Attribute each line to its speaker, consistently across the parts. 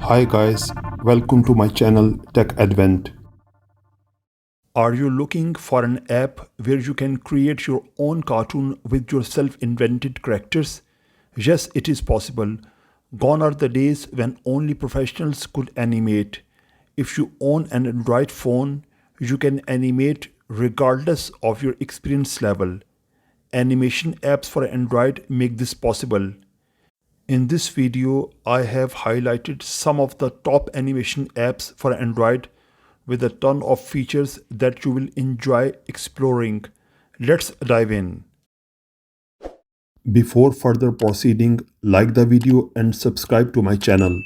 Speaker 1: Hi guys, welcome to my channel Tech Advent.
Speaker 2: Are you looking for an app where you can create your own cartoon with your self invented characters? Yes, it is possible. Gone are the days when only professionals could animate. If you own an Android phone, you can animate regardless of your experience level. Animation apps for Android make this possible. In this video, I have highlighted some of the top animation apps for Android with a ton of features that you will enjoy exploring. Let's dive in.
Speaker 1: Before further proceeding, like the video and subscribe to my channel.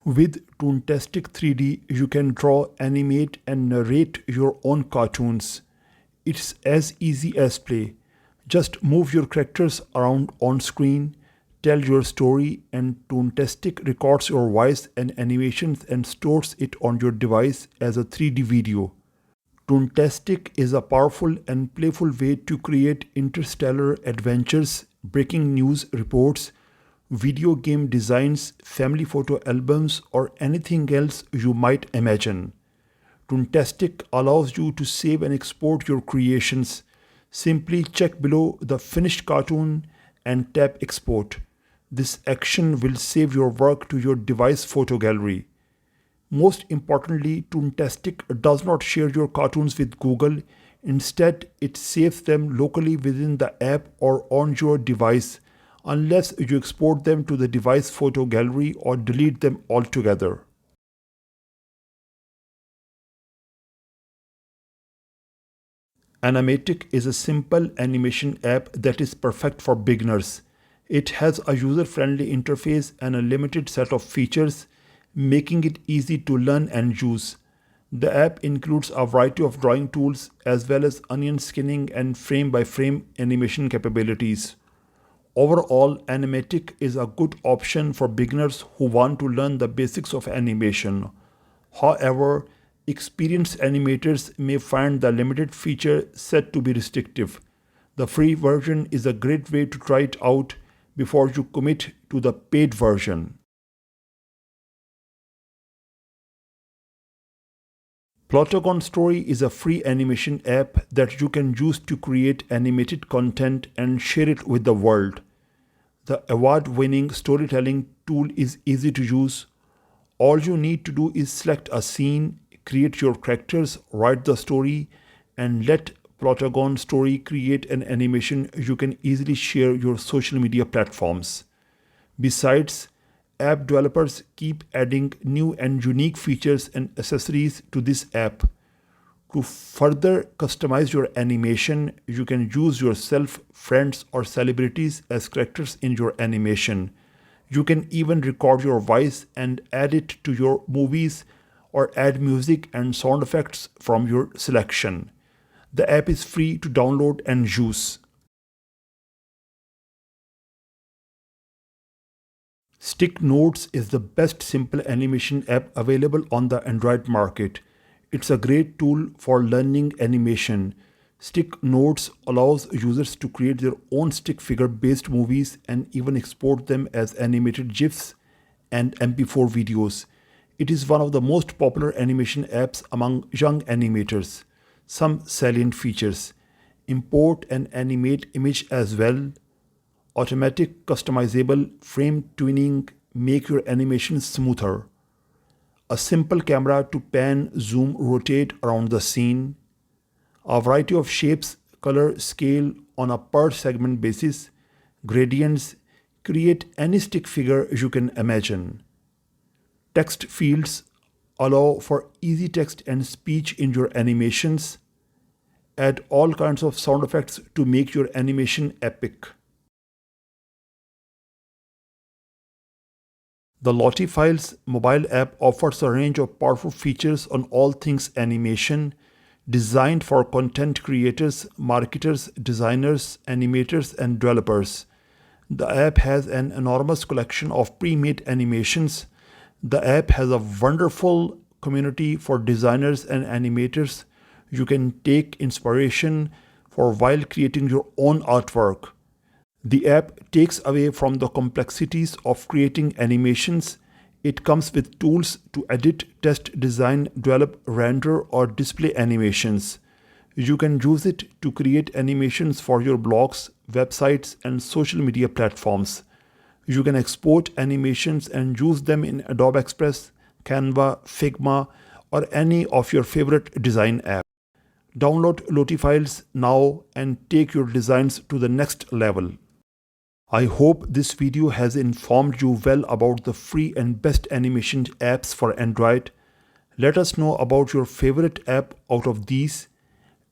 Speaker 2: With Toontastic 3D, you can draw, animate, and narrate your own cartoons. It's as easy as play. Just move your characters around on screen, tell your story, and Toontastic records your voice and animations and stores it on your device as a 3D video. Toontastic is a powerful and playful way to create interstellar adventures, breaking news reports, video game designs, family photo albums, or anything else you might imagine. Toontastic allows you to save and export your creations. Simply check below the finished cartoon and tap export. This action will save your work to your device photo gallery. Most importantly, Toontastic does not share your cartoons with Google. Instead, it saves them locally within the app or on your device, unless you export them to the device photo gallery or delete them altogether. Animatic is a simple animation app that is perfect for beginners. It has a user-friendly interface and a limited set of features, making it easy to learn and use. The app includes a variety of drawing tools as well as onion skinning and frame-by-frame animation capabilities. Overall, Animatic is a good option for beginners who want to learn the basics of animation. However, experienced animators may find the limited feature set to be restrictive. The free version is a great way to try it out before you commit to the paid version. Plotagon Story is a free animation app that you can use to create animated content and share it with the world. The award-winning storytelling tool is easy to use. All you need to do is select a scene, create your characters, write the story, and let Plotagon Story create an animation you can easily share your social media platforms. Besides, app developers keep adding new and unique features and accessories to this app. To further customize your animation, you can use yourself, friends, or celebrities as characters in your animation. You can even record your voice and add it to your movies or add music and sound effects from your selection. The app is free to download and use. Stick Notes is the best simple animation app available on the Android market. It's a great tool for learning animation. Stick Notes allows users to create their own stick figure based movies and even export them as animated GIFs and MP4 videos. It is one of the most popular animation apps among young animators. Some salient features: import and animate image as well, automatic customizable frame tuning make your animations smoother, a simple camera to pan, zoom, rotate around the scene, a variety of shapes, color, scale on a per segment basis, gradients, create any stick figure you can imagine. Text fields allow for easy text and speech in your animations. Add all kinds of sound effects to make your animation epic. The Lottie Files mobile app offers a range of powerful features on all things animation, designed for content creators, marketers, designers, animators, and developers. The app has an enormous collection of pre-made animations. The app has a wonderful community for designers and animators. You can take inspiration for while creating your own artwork. The app takes away from the complexities of creating animations. It comes with tools to edit, test, design, develop, render, or display animations. You can use it to create animations for your blogs, websites, and social media platforms. You can export animations and use them in Adobe Express, Canva, Figma, or any of your favorite design apps. Download Loti files now and take your designs to the next level. I hope this video has informed you well about the free and best animation apps for Android. Let us know about your favorite app out of these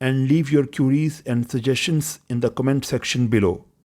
Speaker 2: and leave your queries and suggestions in the comment section below.